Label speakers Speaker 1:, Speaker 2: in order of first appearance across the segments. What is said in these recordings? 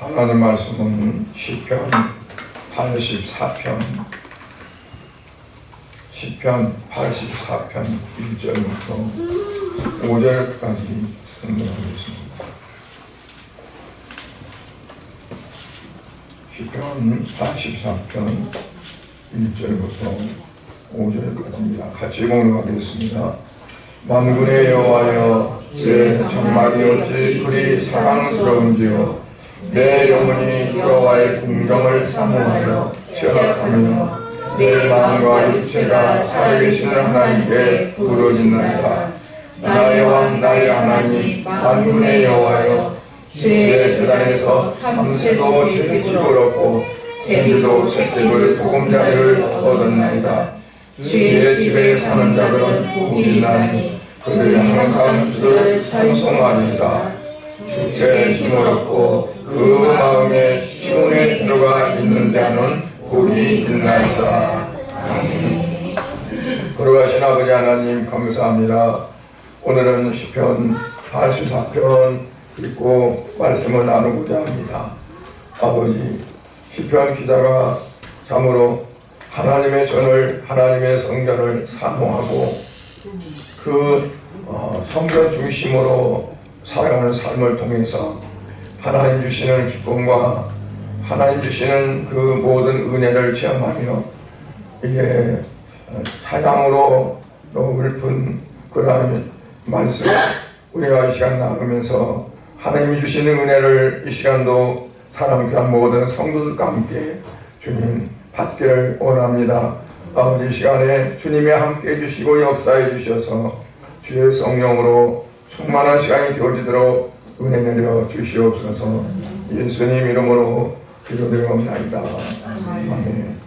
Speaker 1: 하나님 말씀은 시편 84편 1절부터 5절까지 설명하겠습니다. 시편 84편 1절부터 5절까지입니다. 같이 공유하겠습니다. 만군의 여호와여, 제 장막이 어찌 그리 사랑스러운지요. 내 영혼이 여호와의 궁정을 사모하여 취약하며 내 마음과 육체가 살아계시는 하나님께 부르짖나이다. 나의 왕 나의 하나님 만군의 여호와여, 주의 재단에서 참새도 제 집을 얻고 제비도 새끼들 보금자리를 얻었나이다. 주의 집에 사는 자들은 복이 있나니 그들이 항상 주를 찬송하리이다. 주의 힘을 얻고 그 마음에 시온에 들어가 있는 자는 복이 있나이다. 아멘. 걸어가신 아버지 하나님 감사합니다. 오늘은 시편 84편 읽고 말씀을 나누고자 합니다. 아버지, 시편 기자가 참으로 하나님의 전을, 하나님의 성전을 사모하고 그 성전 중심으로 살아가는 삶을 통해서 하나님 주시는 기쁨과 하나님 주시는 그 모든 은혜를 체험하며 이제 찬양으로 읊은 그러한 말씀 우리가 이 시간 나누면서 하나님이 주시는 은혜를 이 시간도 사람 귀한 모든 성도들과 함께 주님 받기를 원합니다. 아버지, 시간에 주님이 함께 해주시고 역사해 주셔서 주의 성령으로 충만한 시간이 되어지도록 은혜 내려 주시옵소서. 예수님 이름으로 기도드리옵나이다. 아멘.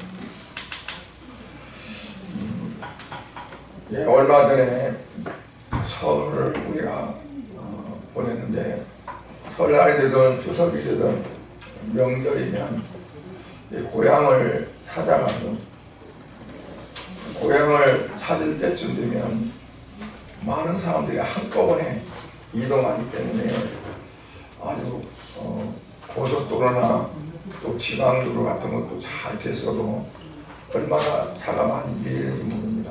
Speaker 1: 예, 얼마 전에 설을 우리가 보냈는데, 설날이 되든 추석이 되든 명절이면 고향을 찾아가서 고향을 찾을 때쯤 되면 많은 사람들이 한꺼번에 이동하기 때문에 아주 고속도로나 또 지방도로 같은 것도 잘 됐어도 얼마나 차가 많이 밀리는지 모릅니다.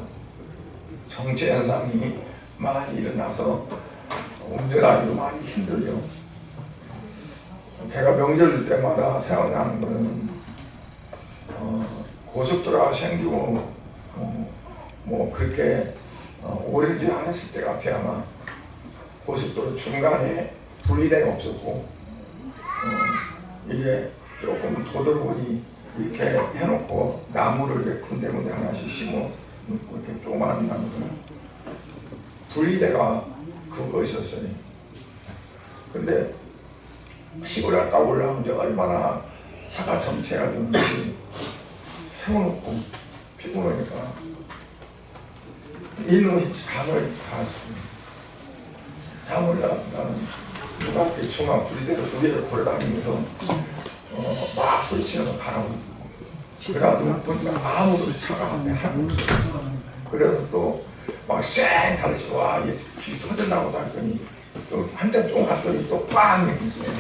Speaker 1: 정체 현상이 많이 일어나서 운전하기도 많이 힘들죠. 제가 명절 때마다 생각나는 것은 고속도로가 생기고 뭐 그렇게 오래되지 않았을 때 같아요. 아마 고속도로 중간에 분리대가 없었고 이게 조금 도돌고리 이렇게 해놓고 나무를 이렇게 군데군데 하나씩 심어 놓고 이렇게 조그마한 나무들 분리대가 그거 있었어요. 근데 시골에 갔다 올라오는데 얼마나 차가 정체가 되는지 세워놓고 피곤하니까 이놈이 잠을 잤습니다. 잠을 자다가 누가 이렇게 중앙 분리대로 두 개를 걸어다니면서 막 소리치면서 가라고. 그래가지고 보니까 아무도 차가 앞에 하나도 없어요. 그래서 또 막 쌩 가르치고 와 이게 길이 터졌나 보다 했더니 또 한참 조금 갔더니 또 빵 이렇게 있어요.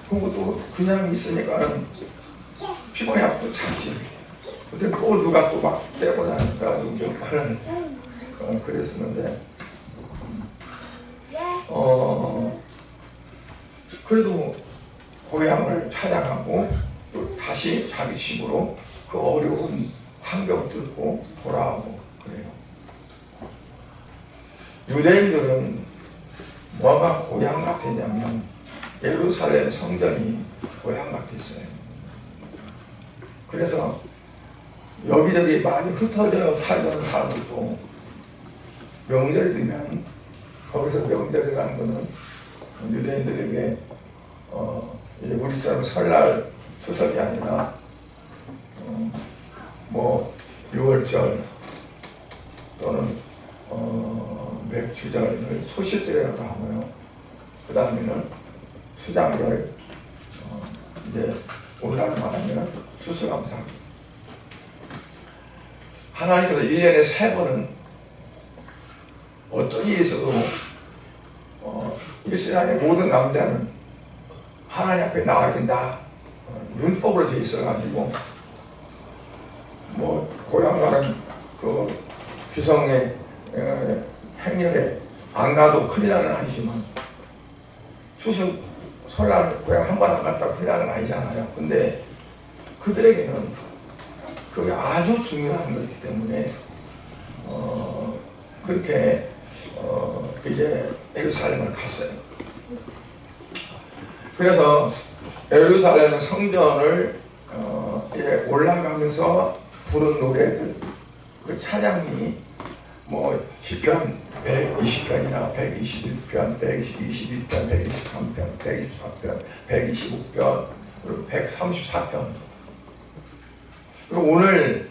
Speaker 1: 그리고 또 그냥 있으니까는 피곤해 갖고 잤지. 근데 또 누가 또 막 빼고 다니까지고 몇 번을 그랬었는데 그래도 고향을 찾아가고 또 다시 자기 집으로 그 어려운 환경을 뚫고 돌아오고 그래요. 유대인들은 뭐가 고향 같았냐면 예루살렘 성전이 고향 같았어요. 그래서 여기저기 많이 흩어져 살던 사람들도 명절이 되면 거기서 명절이라는 것은 유대인들에게 이제 우리처럼 설날 추석이 아니라 뭐 6월절 또는 맥주절을 소시절이라고 하고요. 그 다음에는 수장절 이제 오늘날 말하면 수수감사. 하나님께서 1년에 3번은 어떤 일이 있어도 이스라엘의 모든 남자는 하나님 앞에 나와야 된다. 율법으로 되어 있어가지고 뭐 고향 가는 그 규성의 행렬에 안 가도 큰일 나는 아니지만 추석 설날 고향 한 번 안 갔다 큰일 나는 아니잖아요. 근데 그들에게는 그게 아주 중요한 거기 때문에 그렇게 이제 예루살렘을 갔어요. 그래서 예루살렘 성전을 이제 올라가면서 부른 노래들, 그 찬양이 뭐 시편 120편이나 121편, 122편, 123편, 124편, 125편, 그리고 134편. 그리고 오늘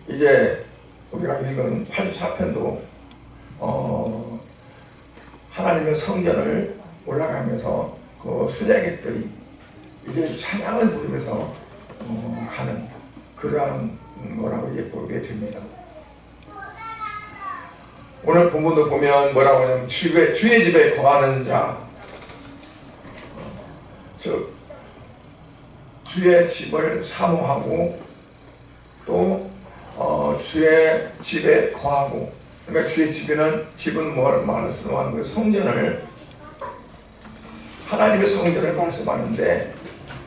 Speaker 1: 이제 우리가 읽은 84편도 하나님의 성전을 올라가면서 그 순례객들이 이제 찬양을 부르면서 가는 그러한 거라고 이제 보게 됩니다. 오늘 본문도 보면 뭐라고 하냐면 주의 집에 거하는 자, 즉 주의 집을 사모하고 또 주의 집에 거하고, 그러니까 주의 집은 뭘 말씀하는 그 성전을, 하나님의 성전을 말씀하는데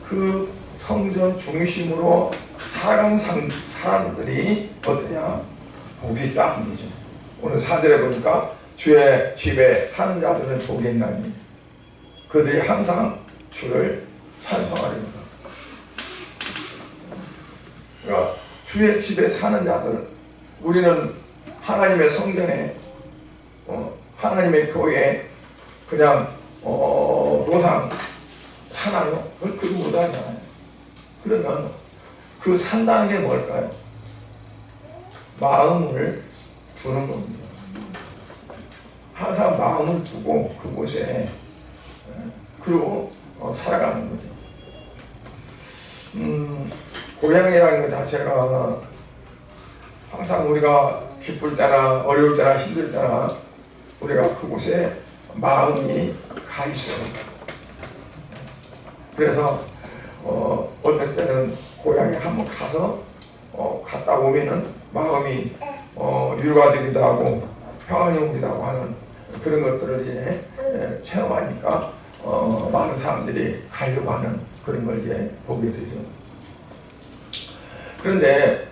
Speaker 1: 그 성전 중심으로 살아가는 사람들이 어떠냐? 복이 있다. 오늘 4절에 보니까 주의 집에 사는 자들은 복이 있나니 그들이 항상 주를 찬송하리로다. 그러니까 주의 집에 사는 자들, 우리는 하나님의 성전에 하나님의 교회에 그냥 노상 사나요? 그렇게 못하잖아요. 그러면 그 산다는 게 뭘까요? 마음을 두는 겁니다. 항상 마음을 두고 그곳에 그리고 살아가는 거죠. 고향이라는 것 자체가 항상 우리가 기쁠 때나 어려울 때나 힘들 때나 우리가 그곳에 마음이 가 있어요. 그래서 어떤 때는 고향에 한번 가서 갔다 오면은 마음이 위로가 되기도 하고 평안이 오기도 하고 하는 그런 것들을 이제 체험하니까 많은 사람들이 가려고 하는 그런 걸 이제 보게 되죠. 그런데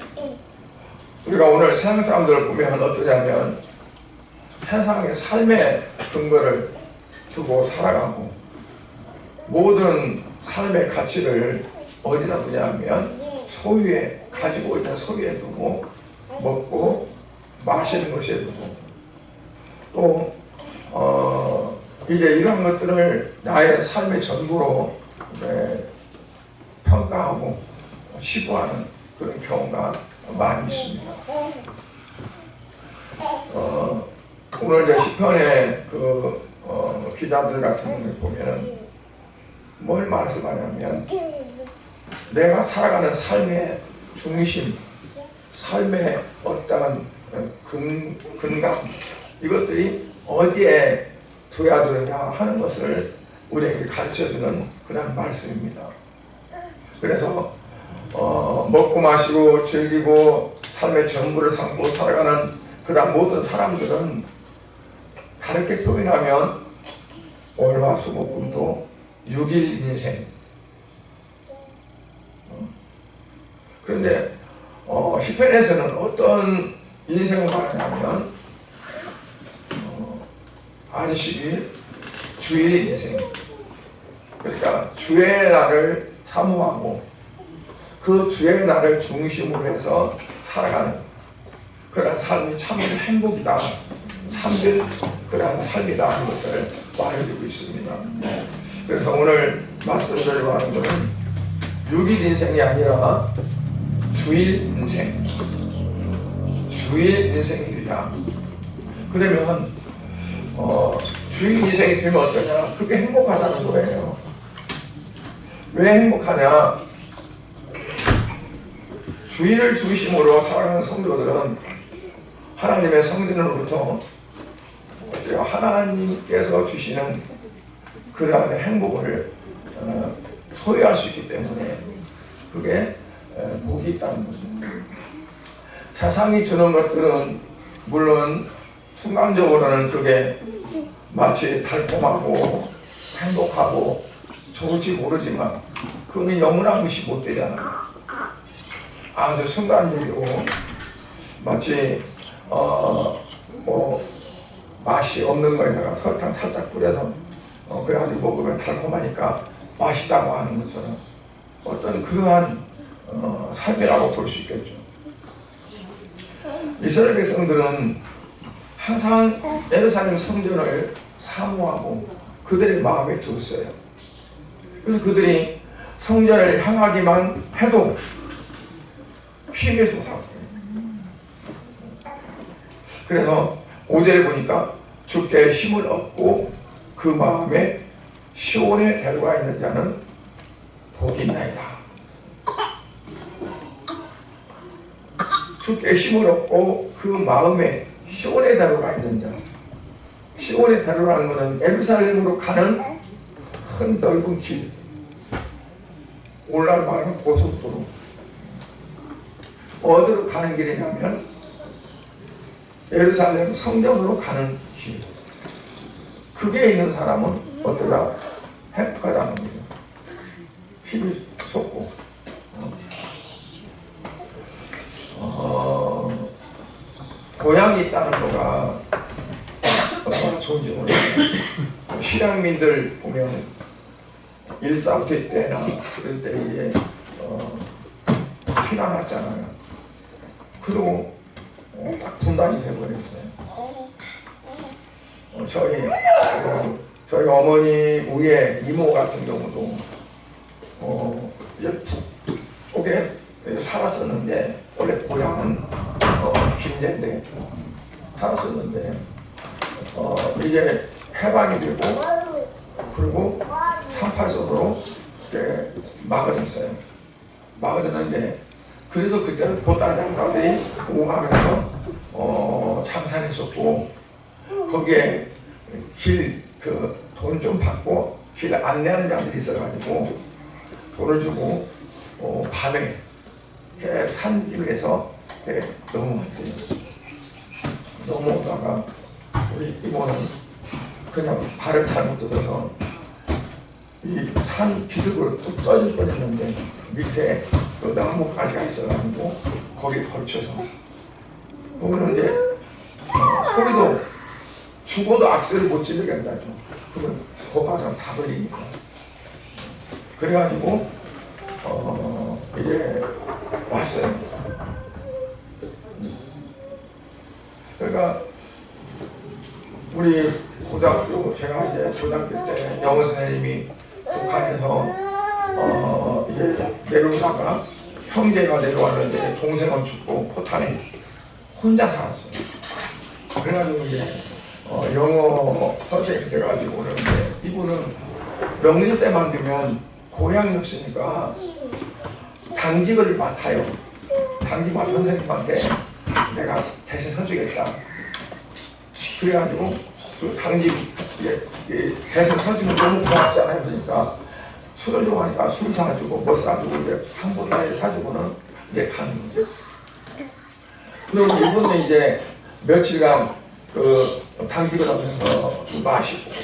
Speaker 1: 우리가 오늘 세상 사람들을 보면 어떠냐면 세상의 삶의 근거를 두고 살아가고 모든 삶의 가치를 어디다 두냐면 소유에, 가지고 있는 소유에 두고 먹고 마시는 것에 두고 또 이제 이런 것들을 나의 삶의 전부로 평가하고 시부하는 그런 경우가 많이 있습니다. 오늘 이제 시편의 그 기자들 같은 걸 보면은 뭘 말씀하냐면 내가 살아가는 삶의 중심, 삶의 어떠한 근감, 이것들이 어디에 두어야 되느냐 하는 것을 우리에게 가르쳐주는 그런 말씀입니다. 그래서 먹고 마시고 즐기고 삶의 전부를 삼고 살아가는 그런 모든 사람들은 다르게 표현하면 월화수목금토 6일 인생. 그런데 시편에서는 어떤 인생을 말하냐면 안식일, 주일 인생. 그러니까 주의 날을 사모하고 그 주의 날을 중심으로 해서 살아가는 그런 삶이 참 행복이다, 참된 그런 삶이다 하는 것을 말해주고 있습니다. 그래서 오늘 말씀드리려고 하는 것은 6일 인생이 아니라 주일 인생, 주일 인생이야. 그러면 주일 인생이 되면 어떠냐? 그게 행복하다는 거예요. 왜 행복하냐? 주일을 중심으로 살아가는 성도들은 하나님의 성전으로부터 하나님께서 주시는 그러한 행복을 소유할 수 있기 때문에 그게 복이 있다는 거죠. 세상이 주는 것들은 물론 순간적으로는 그게 마치 달콤하고 행복하고 좋을지 모르지만 그거는 영원한 것이 못 되잖아요. 아주 순간적이고 마치 뭐 맛이 없는 거에다가 설탕 살짝 뿌려서 그래가지고 먹으면 달콤하니까 맛있다고 하는 것처럼 어떤 그러한 삶이라고 볼 수 있겠죠. 이스라엘 백성들은 항상 예루살렘 성전을 사모하고 그들의 마음에 두었어요. 그래서 그들이 성전을 향하기만 해도 힘에 솟았어요. 그래서 5절에 보니까 주께 힘을 얻고 그 마음에 시온에 데려가 있는 자는 복이 있나이다. 주께 힘을 얻고 그 마음에 시온에 데려가 있는 자. 시온에 데려가는 것은 예루살렘으로 가는 큰 넓은 길, 오늘날 말하는 고속도로. 어디로 가는 길이냐면 예루살렘 성전으로 가는 길. 그게 있는 사람은 어떠다? 행복하다는 거죠. 힘이 솟고 고향이 있다는 거가 얼마나 좋은지 모르겠어요. 실향민들 보면 1.4부터 때나 그럴 때 이제 피난 왔잖아요. 그리고 딱 분단이 돼버렸어요. 저희 어머니 위에 이모 같은 경우도 이제 북쪽에 살았었는데 원래 고향은 김제인데 살았었는데 이제 해방이 되고 그리고 38선으로 막아졌어요. 막아졌는데 그래도 그때는 보따리 장사들이 오가면서 참산했었고 거기에 돈 좀 받고 길 안내하는 자들이 있어가지고 돈을 주고 밤에 산길에서 넘어왔어요. 넘어오다가 우리 이모는 그냥 발을 잘못 뜯어서 이 산 기슭으로 뚝 떠질 뻔했는데 밑에 그 나무가지가 있어가지고 거기 걸쳐서 보면 이제 소리도 죽어도 악셀을 못 찌르겠다죠. 그러면 거 가서 다 걸리니까. 그래가지고 이제 왔어요. 그러니까 우리 고등학교, 제가 이제 초등학교 때 영어 선생님이 북한에서 이제 내려오다가 형제가 내려왔는데 동생은 죽고 포탄에 혼자 살았어요. 그래가지고 이제 영어 선생님이 돼가지고 오는데 이분은 명절 때만 되면 고향이 없으니까 당직을 맡아요. 당직 맡은 선생님한테 내가 대신 해주겠다. 그래가지고 그 당직 대신 해주면 너무 고맙잖아요. 그러니까 술을 좋아하니까 술 사주고 뭐 사주고 이제 한 분에 사주고는 이제 가는 거죠. 그리고 이분은 이제 며칠간 그 당직을 하면서 마시고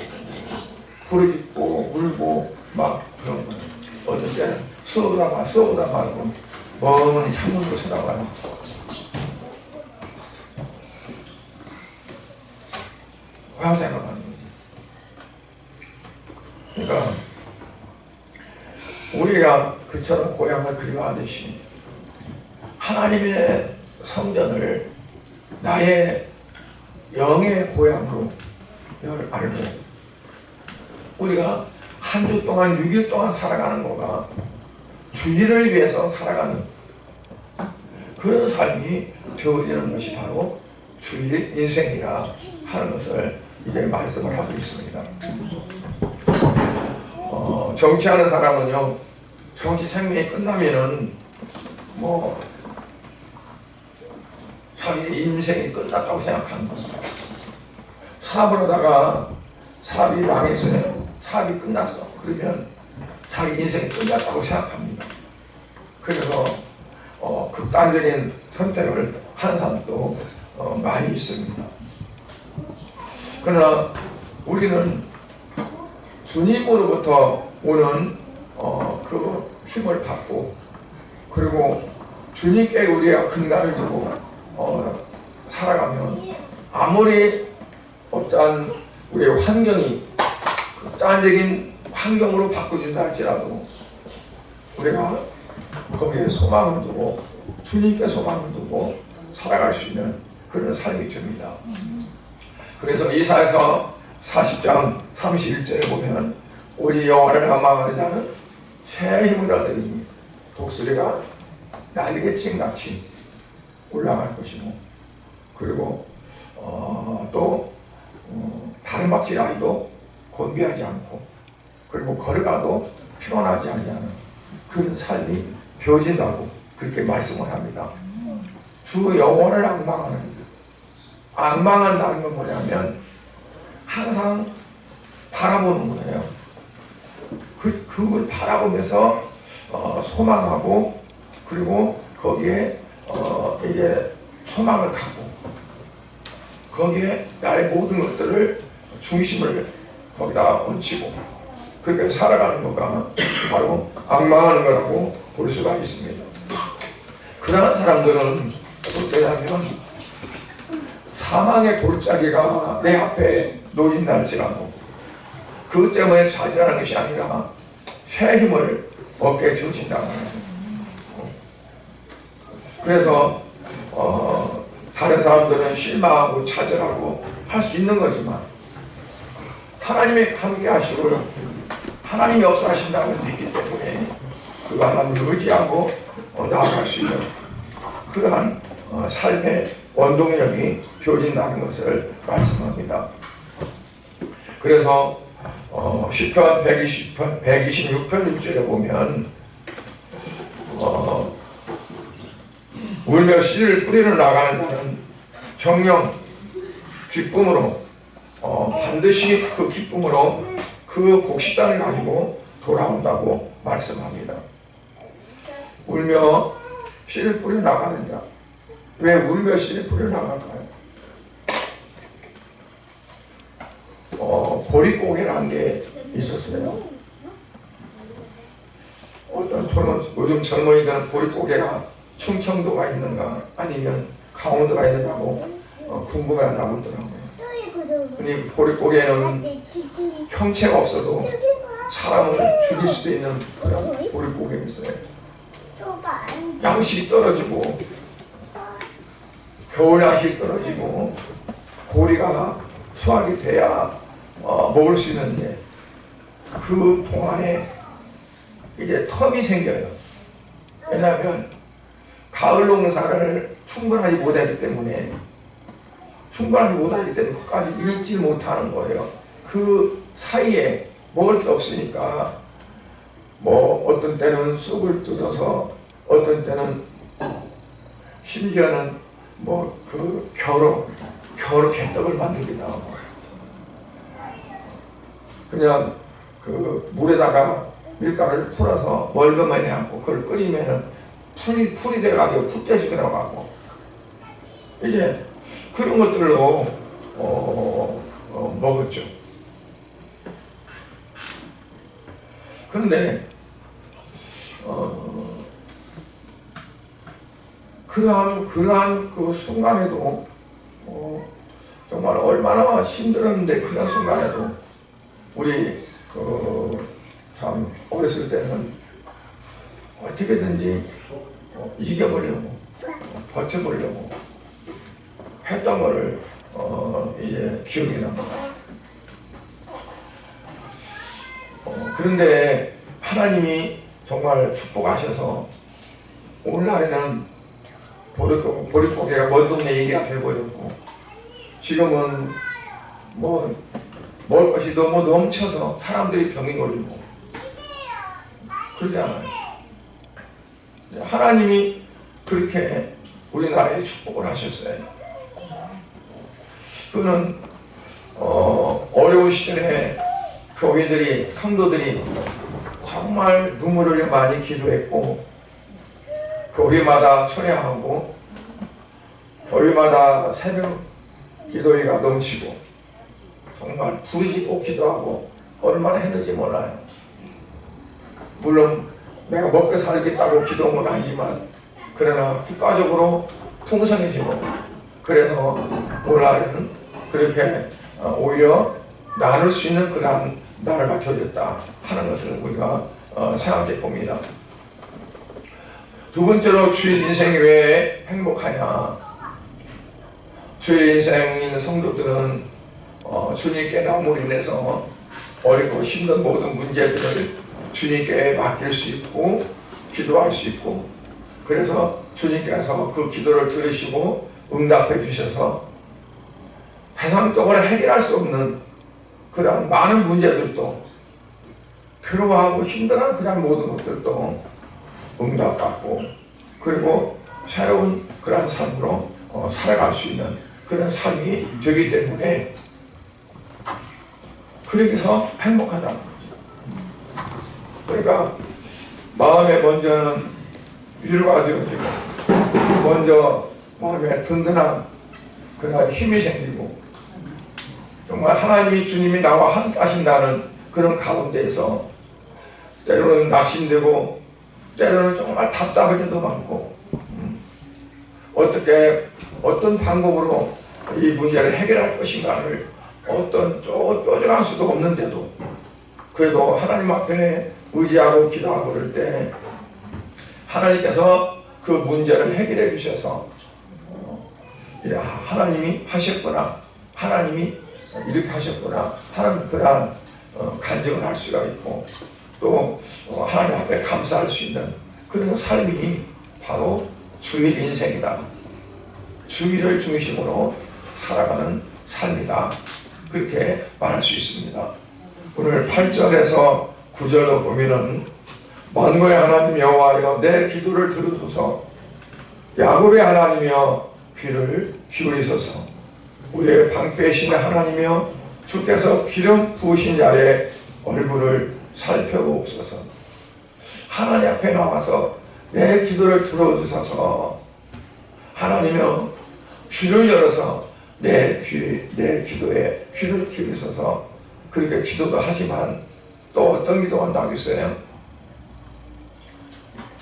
Speaker 1: 부르짖고 울고 막 그런 거예요. 어떤 때는 쏘다 말고 멍하니 창문으로 쳐다봐요. 고향 생각하는 거지. 그러니까 우리가 그처럼 고향을 그리워하듯이 하나님의 성전을 나의 영의 고향으로 알고 우리가 한 주 동안 6일 동안 살아가는 거가 주일을 위해서 살아가는 그런 삶이 되어지는 것이 바로 주일 인생이라 하는 것을 이제 말씀을 하고 있습니다. 정치하는 사람은요, 정치 생명이 끝나면은 뭐 자기 인생이 끝났다고 생각하는 겁니다. 사업을 하다가 사업이 망했어요. 사업이 끝났어. 그러면 자기 인생이 끝났다고 생각합니다. 그래서 극단적인 선택을 하는 사람도 많이 있습니다. 그러나 우리는 주님으로부터 오는 그 힘을 받고, 그리고 주님께 우리가 근간을 두고 살아가면 아무리 어떠한 우리의 환경이 극단적인 환경으로 바꿔진다 할지라도 우리가 거기에 소망을 두고 주님께 소망을 두고 살아갈 수 있는 그런 삶이 됩니다. 그래서 이사야서 40장 31절에 보면 우리 여호와를 갈망하는 자는 새 힘을 얻으리니 독수리가 날개친 같이 올라갈 것이고, 그리고 또 다른 박질 아이도 곤비하지 않고, 그리고 걸어가도 피곤하지 않는 그런 삶이 되어진다고 그렇게 말씀을 합니다. 주 여호와를 앙망한다는 건 뭐냐면 항상 바라보는 거예요. 그걸 바라보면서 소망하고, 그리고 거기에 이제 소망을 갖고 거기에 나의 모든 것들을 중심을 거기다 얹히고 그렇게 살아가는 거가 바로 앙망하는 거라고 볼 수가 있습니다. 그러한 사람들은 어떠냐면 사망의 골짜기가 내 앞에 놓인다 할지라도 그것 때문에 좌절하는 것이 아니라 새 힘을 얻게 되어진다는 거예요. 그래서 다른 사람들은 실망하고 좌절하고 할 수 있는 거지만 하나님이 함께 하시고 하나님이 역사하신다는 믿기 때문에 그 하나님을 의지하고 나아갈 수 있는 그러한 삶의 원동력이 되어진다는 것을 말씀합니다. 그래서 시편 126편 1절에 보면 울며 씨를 뿌리러 나가는 자는 정령 기쁨으로 반드시 그 기쁨으로 그 곡식단을 가지고 돌아온다고 말씀합니다. 울며 씨를 뿌려 나가는 자. 왜 울며 씨를 뿌려 나갈까요? 보릿고개라는 게 있었어요. 어떤 요즘 젊은이들은 보릿고개가 충청도가 있는가 아니면 강원도가 있는가고 궁금해한다고 하더라고요. 근데 보릿고개는 형체가 없어도 사람을 죽일 수도 있는 그런 보릿고개가 있어요. 양식이 떨어지고 겨울 양식이 떨어지고 고리가 수확이 돼야 먹을 수 있는데 그 동안에 이제 텀이 생겨요. 왜냐하면 가을 농사를 충분하지 못하기 때문에 끝까지 읽지 못하는 거예요. 그 사이에 먹을 게 없으니까 뭐 어떤 때는 쑥을 뜯어서, 어떤 때는 심지어는 뭐 그 겨루 개떡을 만들기도 하고, 그냥 그 물에다가 밀가루를 풀어서 멀건만 해갖고 그걸 끓이면은 풀이 돼가지고 푹 깨지더라고 하고, 이제 그런 것들로 먹었죠. 그런데 그러한 그 순간에도 정말 얼마나 힘들었는데, 그런 순간에도 우리 참 어렸을 때는 어떻게든지 이겨보려고 버텨보려고 했던 거를 이제 기억이 납니다. 그런데 하나님이 정말 축복하셔서 오늘날에는 보릿고개가 먼 동네 얘기가 돼버렸고, 지금은 뭐 먹을 것이 너무 넘쳐서 사람들이 병이 걸리고 그러지 않아요. 하나님이 그렇게 우리나라에 축복을 하셨어요. 그는 어려운 시절에 교회들이, 성도들이 정말 눈물을 흘려 많이 기도했고, 교회마다 철야하고, 교회마다 새벽 기도회가 넘치고, 정말 부르짖고 기도하고 얼마나 했는지 몰라요. 물론 내가 먹고 살겠다고 기도한 건 아니지만, 그러나 국가적으로 풍성해지고, 그래서 오늘날에는 그렇게 오히려 나눌 수 있는 그러한 나를 맡겨줬다 하는 것을 우리가 생각해 봅니다. 두 번째로, 주일 인생이 왜 행복하냐. 주일 인생에 있는 성도들은 주님께 나옴으로 인해서 어렵고 힘든 모든 문제들을 주님께 맡길 수 있고 기도할 수 있고, 그래서 주님께서 그 기도를 들으시고 응답해 주셔서 세상적으로 해결할 수 없는 그런 많은 문제들도, 괴로워하고 힘들어하는 그런 모든 것들도 응답받고, 그리고 새로운 그런 삶으로 살아갈 수 있는 그런 삶이 되기 때문에, 그래서 행복하다는 거죠. 그러니까 마음에 먼저는 위로가 되어지고, 먼저 마음에 든든한 그런 힘이 생기고, 정말 하나님이 주님이 나와 함께 하신다는 그런 가운데에서 때로는 낙심되고, 때로는 정말 답답할 때도 많고, 어떤 방법으로 이 문제를 해결할 것인가를 어떤 뾰족한 수도 없는데도, 그래도 하나님 앞에 의지하고 기도하고 그럴 때 하나님께서 그 문제를 해결해 주셔서 하나님이 하셨구나, 하나님이 이렇게 하셨구나 하는 그런 간증을 할 수가 있고, 또 하나님 앞에 감사할 수 있는 그런 삶이 바로 주일 인생이다. 주일을 중심으로 살아가는 삶이다. 그렇게 말할 수 있습니다. 오늘 8절에서 9절로 보면은, 만군의 하나님 여호와여 내 기도를 들으소서, 야곱의 하나님이여 귀를 기울이소서. 우리의 방패이신 하나님이여 주께서 기름 부으신 자의 얼굴을 살펴보옵소서. 하나님 앞에 나와서 내 기도를 들어주셔서, 하나님이여 귀를 열어서 내 기도에 귀를 기울이셔서. 그렇게 기도도 하지만 또 어떤 기도가 나겠어요?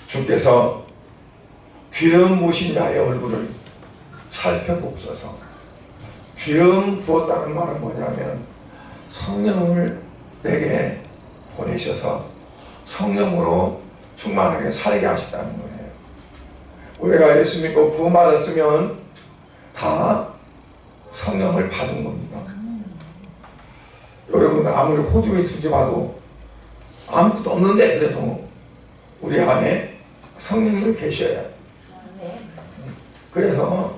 Speaker 1: 주께서 기름 부으신 자의 얼굴을 살펴보옵소서. 기름 부었다는 말은 뭐냐면 성령을 내게 보내셔서 성령으로 충만하게 살게 하시다는 거예요. 우리가 예수 믿고 구원받았으면 다 성령을 받은 겁니다. 여러분, 아무리 호중이 뒤집어도 아무것도 없는데 그래도 우리 안에 성령님이 계셔야 해요. 그래서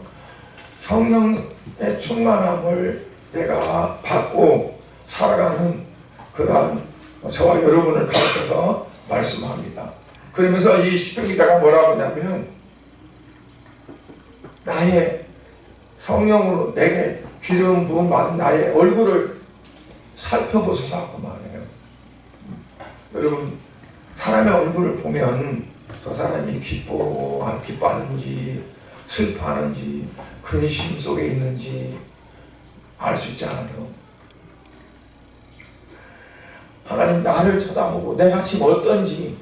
Speaker 1: 성령의 충만함을 내가 받고 살아가는 그러한 저와 여러분을 가르쳐서 말씀합니다. 그러면서 이 시편 기자가 뭐라고 하냐면, 나의 성령으로 내게 기름 부음 받은 나의 얼굴을 살펴보소서 하고 말해요. 여러분, 사람의 얼굴을 보면 저 사람이 기뻐하는지 슬퍼하는지 근심 속에 있는지 알 수 있잖아요. 하나님 나를 쳐다보고 내가 지금 어떤지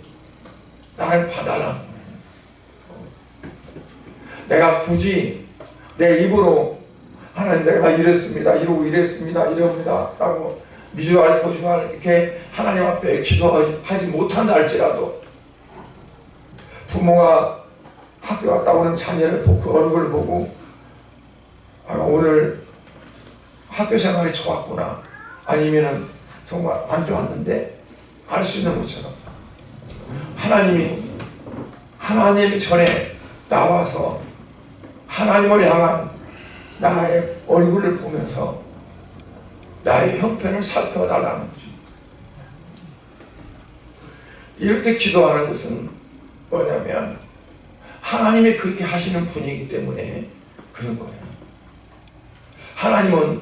Speaker 1: 나를 봐달라는 거예요. 내가 굳이 내 입으로 하나님 내가 이랬습니다, 이러고 이랬습니다, 이럽니다 라고 미주알 고주알 이렇게 하나님 앞에 기도하지 못한다 할지라도, 부모가 학교 갔다 오는 자녀를 보고 그 얼굴을 보고 오늘 학교 생활이 좋았구나, 아니면은 정말 안 좋았는데 알 수 있는 것처럼, 하나님이 전에 나와서 하나님을 향한 나의 얼굴을 보면서 나의 형편을 살펴달라는 거죠. 이렇게 기도하는 것은 뭐냐면 하나님이 그렇게 하시는 분이기 때문에 그런 거예요. 하나님은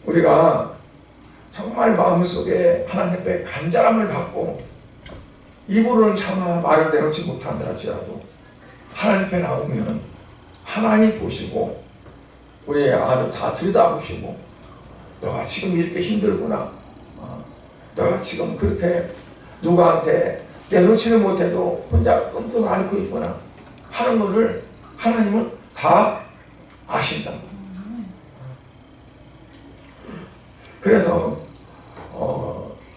Speaker 1: 우리가 정말 마음속에 하나님 앞에 간절함을 갖고 입으로는 차마 말을 내놓지 못한다 할지라도 하나님 앞에 나오면 하나님 보시고 우리의 안을 다 들여다보시고 너가 지금 이렇게 힘들구나, 너가 지금 그렇게 누구한테 내놓지는 못해도 혼자 끙끙 앓고 있구나 하는 것을 하나님은 다 아신다. 그래서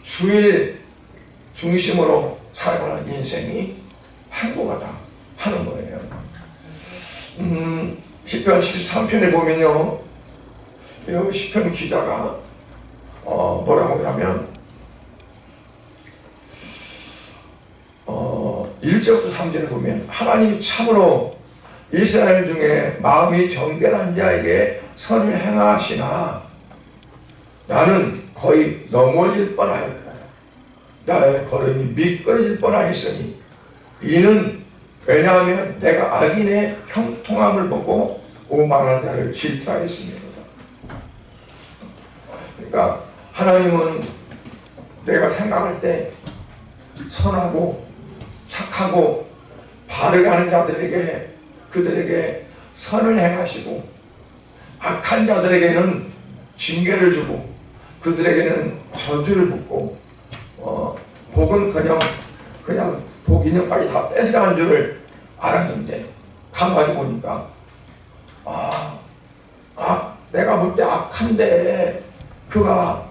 Speaker 1: 주일 중심으로 살아가는 인생이 행복하다 하는 거예요. 시편 13편에 보면요, 이 시편 기자가 뭐라고 하냐면 1절부터 3절을 보면 하나님이 참으로 이스라엘 중에 마음이 정결한 자에게 선을 행하시나 나는 거의 넘어질 뻔하였다. 나의 걸음이 미끄러질 뻔하였으니 이는 왜냐하면 내가 악인의 형통함을 보고 오만한 자를 질투하였습니다. 그러니까 하나님은 내가 생각할 때 선하고 착하고 바르게 하는 자들에게 그들에게 선을 행하시고 악한 자들에게는 징계를 주고 그들에게는 저주를 붓고 복은 그냥 복 인형까지 다 뺏어가는 줄을 알았는데 가가지고 보니까 내가 볼 때 악한데 그가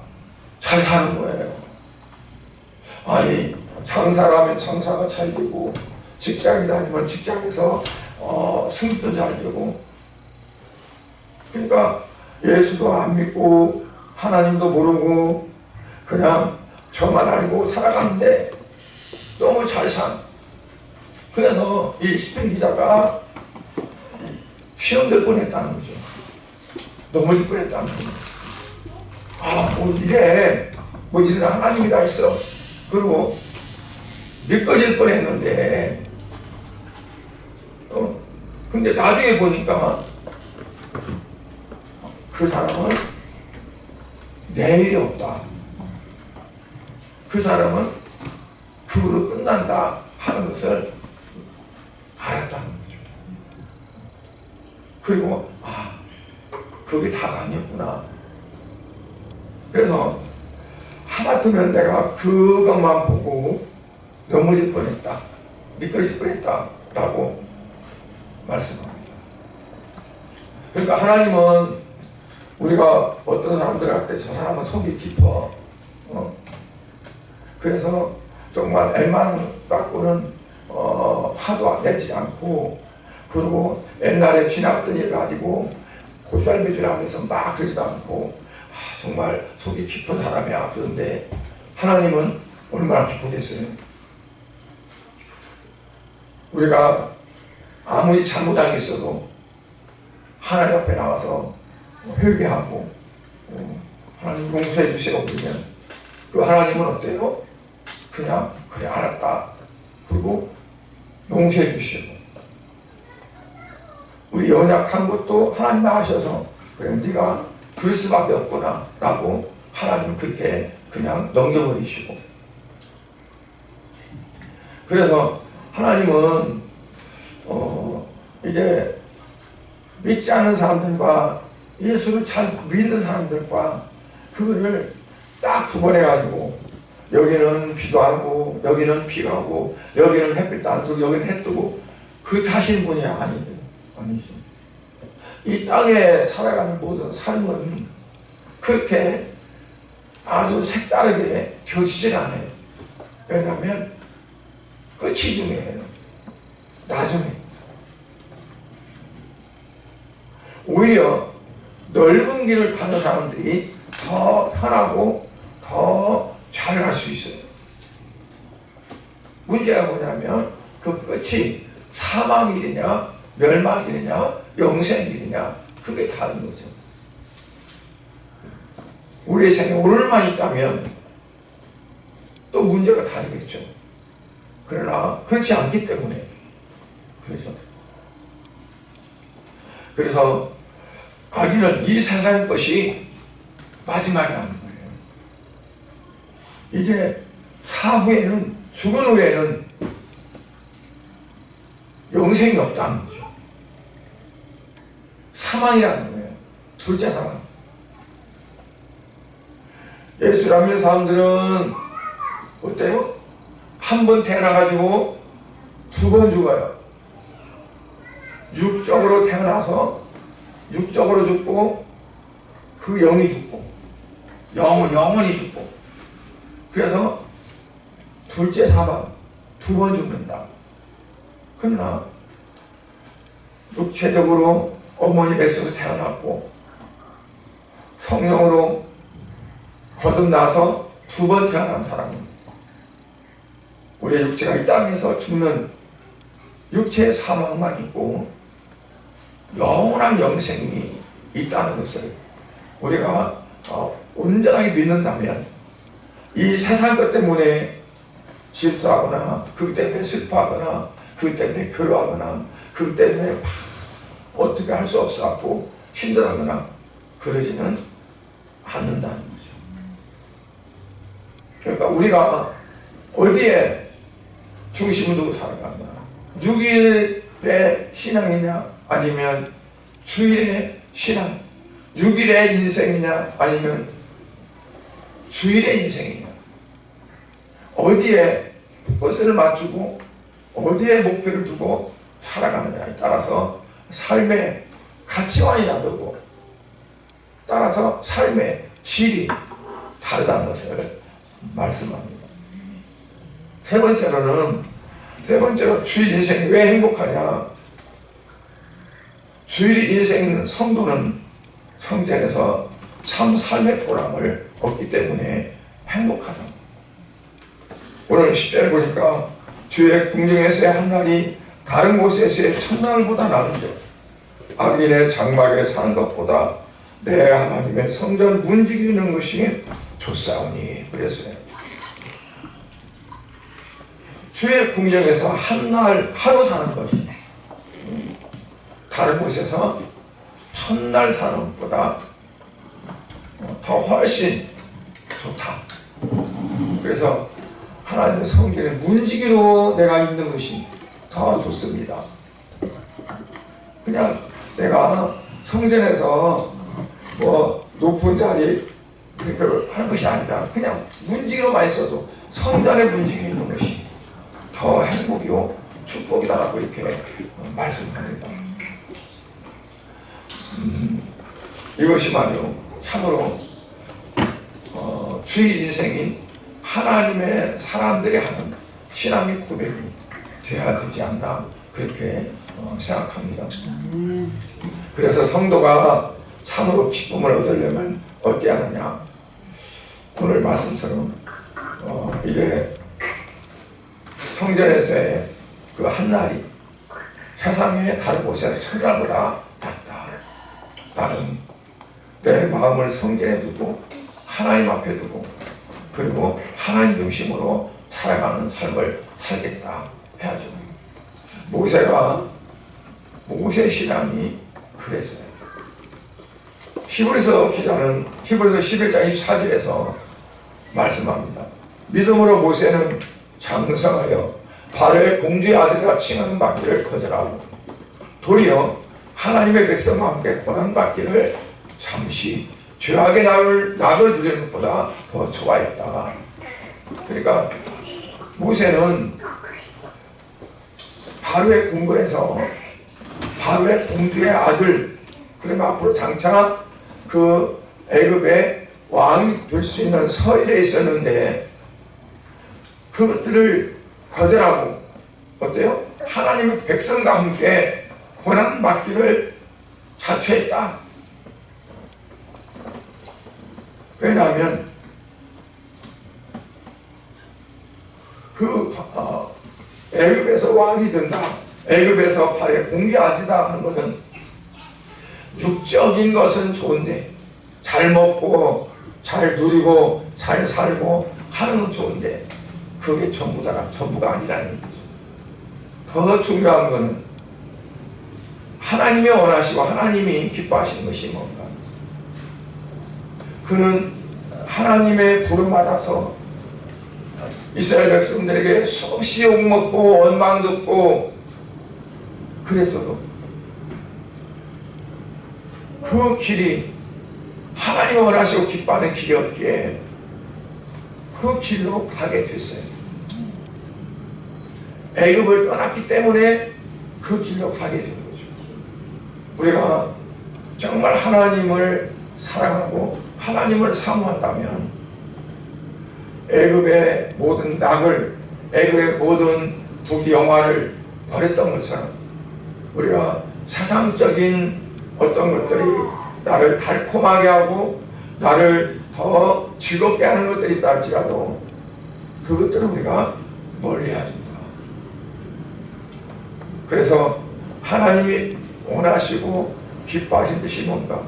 Speaker 1: 잘 사는 거예요. 아니 장사를 하면 장사가 잘 되고 직장에 다니면 직장에서 승진도 잘 되고 그러니까 예수도 안 믿고 하나님도 모르고 그냥 저만 알고 살아가는데 너무 잘 산. 그래서 이 시편 기자가 시험 될 뻔했다는 거죠. 넘어질 뻔했다는 거죠. 뭐 이래 하나님이 다 있어. 그리고 미끄러질 뻔했는데 근데 나중에 보니까 그 사람은 내일이 없다. 그 사람은 그걸로 끝난다 하는 것을 알았다는 거죠. 그리고 그게 다가 아니었구나. 그래서 하마터면 내가 그것만 보고 넘어질 뻔했다, 미끄러질 뻔했다 라고 말씀합니다. 그러니까 하나님은 우리가 어떤 사람들 할 때 저 사람은 속이 깊어, 그래서 정말 애만 갖고는 화도 내지 않고, 그리고 옛날에 지나갔던 일 가지고 고추알배줄 하면서 막 그러지도 않고 정말 속이 깊은 사람이야. 그런데 하나님은 얼마나 깊으겠어요. 우리가 아무리 잘못한 게 있어도 하나님 앞에 나와서 회개하고 하나님 용서해 주시라고 그러면 그 하나님은 어때요? 그냥 그래 알았다 그리고 용서해 주시고, 우리 연약한 것도 하나님 아셔서 그래 네가 그럴 수밖에 없구나 라고 하나님은 그렇게 그냥 넘겨버리시고, 그래서 하나님은 이제 믿지 않는 사람들과 예수를 잘 믿는 사람들과 그거를 딱 구분해가지고 여기는 비도 안 오고 여기는 비가 오고 여기는 햇빛도 안 뜨고 여기는 해 뜨고 그렇게 하시는 분이 아니죠. 이 땅에 살아가는 모든 삶은 그렇게 아주 색다르게 펴지질 않아요. 왜냐하면 끝이 중요해요. 나중에 오히려 넓은 길을 가는 사람들이 더 편하고 더 잘 갈 수 있어요. 문제가 뭐냐면 그 끝이 사망이냐 멸망이냐 영생이냐 그게 다른 거죠. 우리의 생에 오늘만 있다면 또 문제가 다르겠죠. 그러나 그렇지 않기 때문에 그래서 아기는 이 세상의 것이 마지막이라는 거예요. 이제 사후에는, 죽은 후에는 영생이 없다는 거죠. 사망이라는 거예요. 둘째 사망. 예수를 안 믿는 사람들은 어때요? 한 번 태어나가지고 두 번 죽어요. 육적으로 태어나서 육적으로 죽고, 그 영이 죽고, 영원히 죽고. 그래서 둘째 사망, 두 번 죽는다. 그러나 육체적으로 어머니 뱃속에서 태어났고 성령으로 거듭나서 두 번 태어난 사람은 우리의 육체가 이 땅에서 죽는 육체의 사망만 있고 영원한 영생이 있다는 것을 우리가 온전하게 믿는다면, 이 세상 것 때문에 질투하거나 그것 때문에 슬퍼하거나 그것 때문에 괴로워하거나 그것 때문에 막 어떻게 할 수 없어갖고 힘들어하거나 그러지는 않는다는 거죠. 그러니까 우리가 어디에 중심을 두고 살아가나, 6일의 신앙이냐 아니면 주일의 신앙, 6일의 인생이냐 아니면 주일의 인생이냐, 어디에 것을 맞추고 어디에 목표를 두고 살아가느냐에 따라서 삶의 가치관이 다르고 따라서 삶의 질이 다르다는 것을 말씀합니다. 세 번째로 주일 인생이 왜 행복하냐? 주일 인생 있는 성도는 성전에서 참 삶의 보람을 얻기 때문에 행복하다. 오늘 10절 보니까 주의 궁정에서의 한 날이 다른 곳에서의 첫날보다 나은데 악인의 장막에 사는 것보다 내 하나님의 성전 문지기는 것이 좋사오니. 그래서요, 주의 궁정에서 한 날 하루 사는 것이 다른 곳에서 첫날 사는 것보다 더 훨씬 좋다. 그래서 하나님의 성전의 문지기로 내가 있는 것이 더 좋습니다. 그냥 내가 성전에서 높은 자리 그렇게 하는 것이 아니라 그냥 문지기로만 있어도 성전의 문지기로 있는 것이 더 행복이요 축복이다라고 이렇게 말씀합니다. 이것이 말이요 참으로 주의 인생인 하나님의 사람들이 하는 신앙의 고백이 되어야 되지 않나 그렇게 생각합니다. 그래서 성도가 참으로 기쁨을 얻으려면 어떻게 하느냐? 오늘 말씀처럼 이게 성전에서의 그 한날이 세상의 다른 곳에서 첫날보다 낫다. 나는 내 마음을 성전에 두고 하나님 앞에 두고 그리고 하나님 중심으로 살아가는 삶을 살겠다 해야죠. 모세 신앙이 그랬어요. 히브리서 기자는 히브리서 11장 24절에서 말씀합니다. 믿음으로 모세는 장성하여 바로의 공주의 아들이라 칭하는 받기를 거절하고 도리어 하나님의 백성과 함께 고난받기를 잠시 죄악의 낙을 누리는 것보다 더 좋아했다. 그러니까 모세는 바로의 궁궐에서 바로의 공주의 아들, 그러면 앞으로 장차 그 애굽의 왕이 될 수 있는 서열에 있었는데 그것들을 거절하고 어때요? 하나님의 백성과 함께 고난받기를 자처했다. 왜냐하면 애굽에서 왕이 된다, 애굽에서 바로의 공주의 아들이다 하는 것은 육적인 것은 좋은데 잘 먹고 잘 누리고 잘 살고 하는 건 좋은데 그게 전부가 아니라는 거죠. 더 중요한 것은 하나님이 원하시고 하나님이 기뻐하시는 것이 뭔가. 그는 하나님의 부름 받아서 이스라엘 백성들에게 수없이 욕먹고 원망 듣고 그랬어도 그 길이 하나님을 원하시고 기뻐하는 길이었기에 그 길로 가게 됐어요. 애굽을 떠났기 때문에 그 길로 가게 된 거죠. 우리가 정말 하나님을 사랑하고 하나님을 사모한다면 애굽의 모든 낙을, 애굽의 모든 부귀영화를 버렸던 것처럼 우리가 사상적인 어떤 것들이 나를 달콤하게 하고 나를 더 즐겁게 하는 것들이 있다 할지라도 그것들을 우리가 멀리해야 된다. 그래서 하나님이 원하시고 기뻐하신 뜻이 뭔가?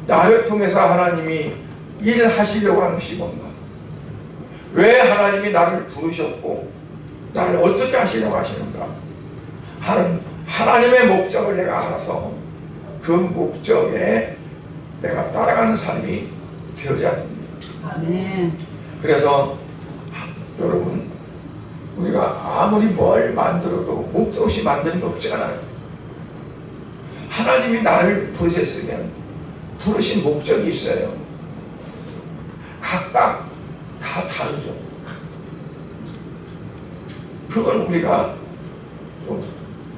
Speaker 1: 나를 통해서 하나님이 일하시려고 하는 것이 뭔가? 왜 하나님이 나를 부르셨고 나를 어떻게 하시려고 하시는가? 하나님의 목적을 내가 알아서 그 목적에 내가 따라가는 삶이 되어야 됩니다.
Speaker 2: 아멘.
Speaker 1: 그래서 여러분, 우리가 아무리 뭘 만들어도 목적 없이 만드는 게 없지 않아요. 하나님이 나를 부르셨으면 부르신 목적이 있어요. 각각 다 다르죠. 그걸 우리가 좀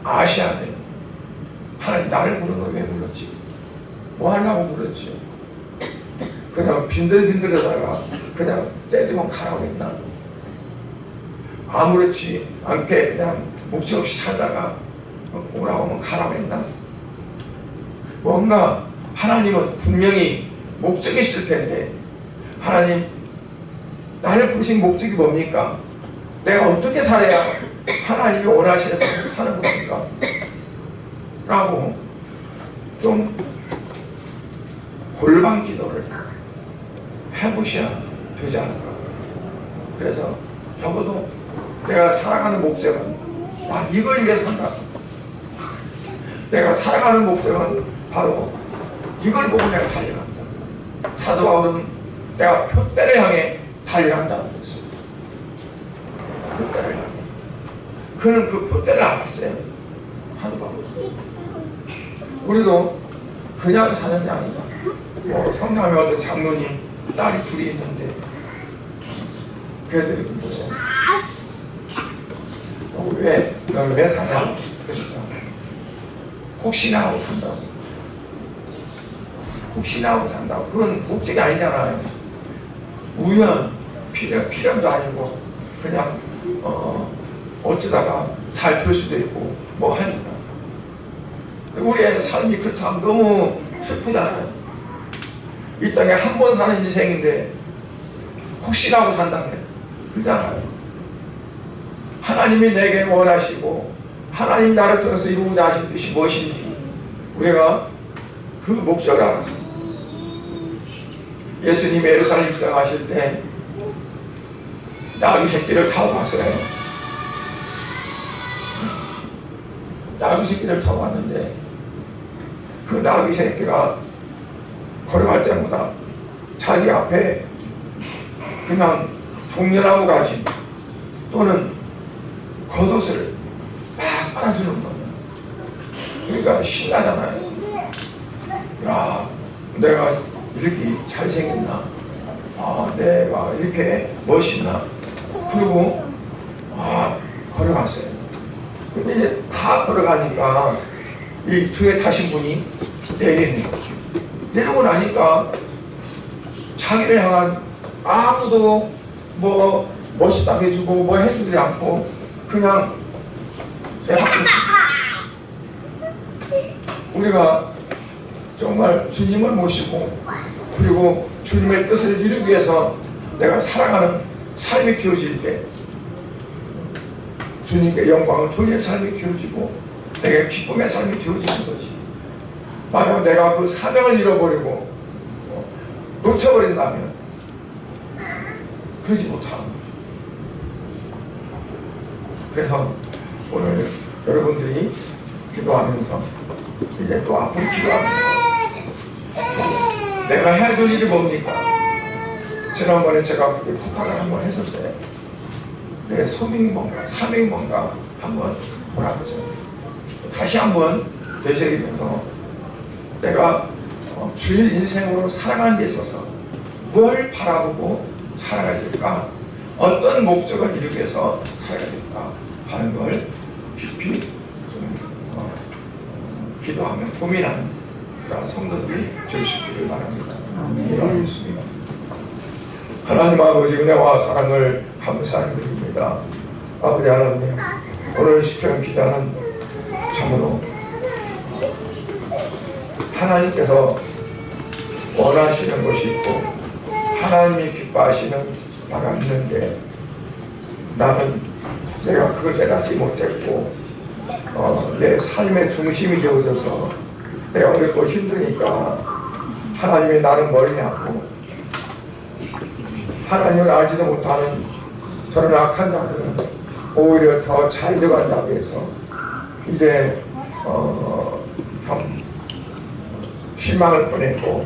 Speaker 1: 아셔야 돼요. 하나님 나를 부르는 거 왜 불렀지? 뭐 하려고 불렀지? 그냥 빈들빈들하다가 그냥 때되면 가라고 했나? 아무렇지 않게 그냥 목적 없이 살다가 오라고 하면 가라고 했나? 뭔가 하나님은 분명히 목적이 있을 텐데 하나님 나를 부르신 목적이 뭡니까? 내가 어떻게 살아야 하나님이 원하시는 삶을 사는 겁니까? 라고 좀 골방 기도를 해보셔야 되지 않을까. 그래서 적어도 내가 살아가는 목적은 나 이걸 위해 산다. 내가 살아가는 목적은 바로 이걸 보고 내가 달려간다. 사도 바울은 내가 표대를 향해 달려간다고 그랬어요. 표대를 향해. 그는 그 표대를 알았어요. 사도 바울. 우리도 그냥 사는 게 아니다. 뭐 성남에 어떤 장로님 딸이 둘이 있는데 걔들이 그러죠. 왜 사냐? 그랬죠. 혹시나 하고 산다고. 혹시나 하고 산다고. 그건 목적이 아니잖아요. 우연, 필연도 아니고 그냥 어쩌다가 잘 될 수도 있고 뭐 하니까. 우리의 삶이 그렇다면 너무 슬프잖아요. 이 땅에 한 번 사는 인생인데 혹시나 하고 산다면 그렇잖아요. 하나님이 내게 원하시고 하나님 나를 통해서 이루고자 하신 뜻이 무엇인지 우리가 그 목적을 알아서 예수님이 예루살렘 입성하실 때 나귀 새끼를 타고 갔어요. 나귀 새끼를 타고 왔는데 그 나귀 새끼가 걸어갈 때마다 자기 앞에 그냥 종려나무 가지 또는 겉옷을 막 빨아주는 거예요. 그러니까 신나잖아요. 야, 내가 이렇게 잘생겼나? 아, 내가 이렇게 멋있나? 그리고 걸어갔어요. 근데 이제 다 걸어가니까 이 뒤에 타신 분이 내리는 거죠. 내리고 나니까 자기를 향한 아무도 뭐 멋있다고 해주고 뭐 해주지 않고 그냥 우리가 정말 주님을 모시고 그리고 주님의 뜻을 이루기 위해서 내가 살아가는 삶이 되어질 때 주님께 영광을 돌리는 삶이 되어지고 내게 기쁨의 삶이 되어지는 거지. 만약 내가 그 사명을 잃어버리고 놓쳐버린다면 그러지 못하는 거죠. 그래서 오늘 여러분들이 기도하면서 이제 또 앞으로 기도합니다. 내가 해야 될 일이 뭡니까? 지난번에 제가 부탁을 한번 했었어요. 내 소명이 뭔가, 사명이 뭔가 한번 보라보자. 다시 한번 되새기면서 내가 주일 인생으로 살아가는 데 있어서 뭘 바라보고 살아가야 될까? 어떤 목적을 이루기 위해서 살아가야 될까? 하는 걸 깊이 좀 기도하며 고민하는 그런 성도들이 될 수 있기를 바랍니다. 기도하겠습니다. 하나님 아버지 은혜와 사랑을 감사드립니다. 아버지 하나님, 오늘 시편 기자는 참으로 하나님께서 원하시는 것이 있고 하나님이 기뻐하시는 바가 있는데 나는 내가 그걸 깨닫지 못했고 내 삶의 중심이 되어져서 내가 어렵고 힘드니까 하나님이 나를 멀리하고 하나님을 알지도 못하는 저런 악한 자들은 오히려 더 잘 되어간다고 해서 이제 실망을 뻔했고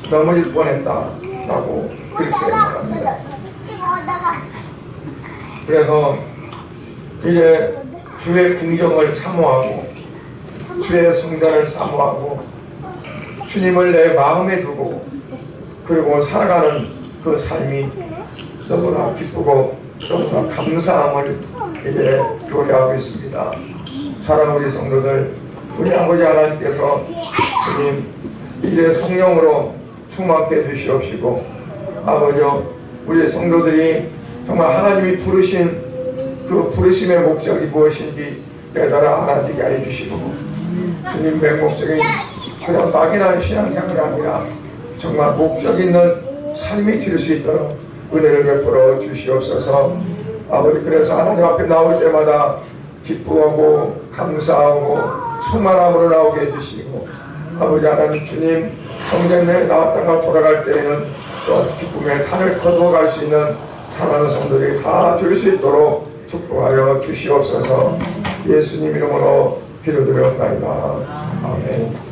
Speaker 1: 넘어질 뻔했다라고 그렇게 말합니다. 그래서 이제 주의 궁정을 사모하고 주의 성전을 사모하고 주님을 내 마음에 두고 그리고 살아가는 그 삶이 너무나 기쁘고 너무나 감사함을 이제 요리하고 있습니다. 사랑하는 우리 성도들, 우리 아버지 하나님께서 주님 이제 성령으로 충만케 해주시옵시고 아버지여 우리 성도들이 정말 하나님이 부르신 그 부르심의 목적이 무엇인지 깨달아 알아지게 해주시고 주님 맹목적인 그냥 막연한 신앙생활이 아니라 정말 목적 있는 삶이 될 수 있도록 은혜를 베풀어 주시옵소서. 아버지 그래서 하나님 앞에 나올 때마다 기쁘고 감사하고 충만함으로 나오게 해주시고 아버지 하나님 주님 성전에 나왔다가 돌아갈 때에는 또 기쁨의 탄을 거두어갈 수 있는 사랑하는 성도들이 다 될 수 있도록 축복하여 주시옵소서. 예수님 이름으로 기도드렸나이다. 아멘.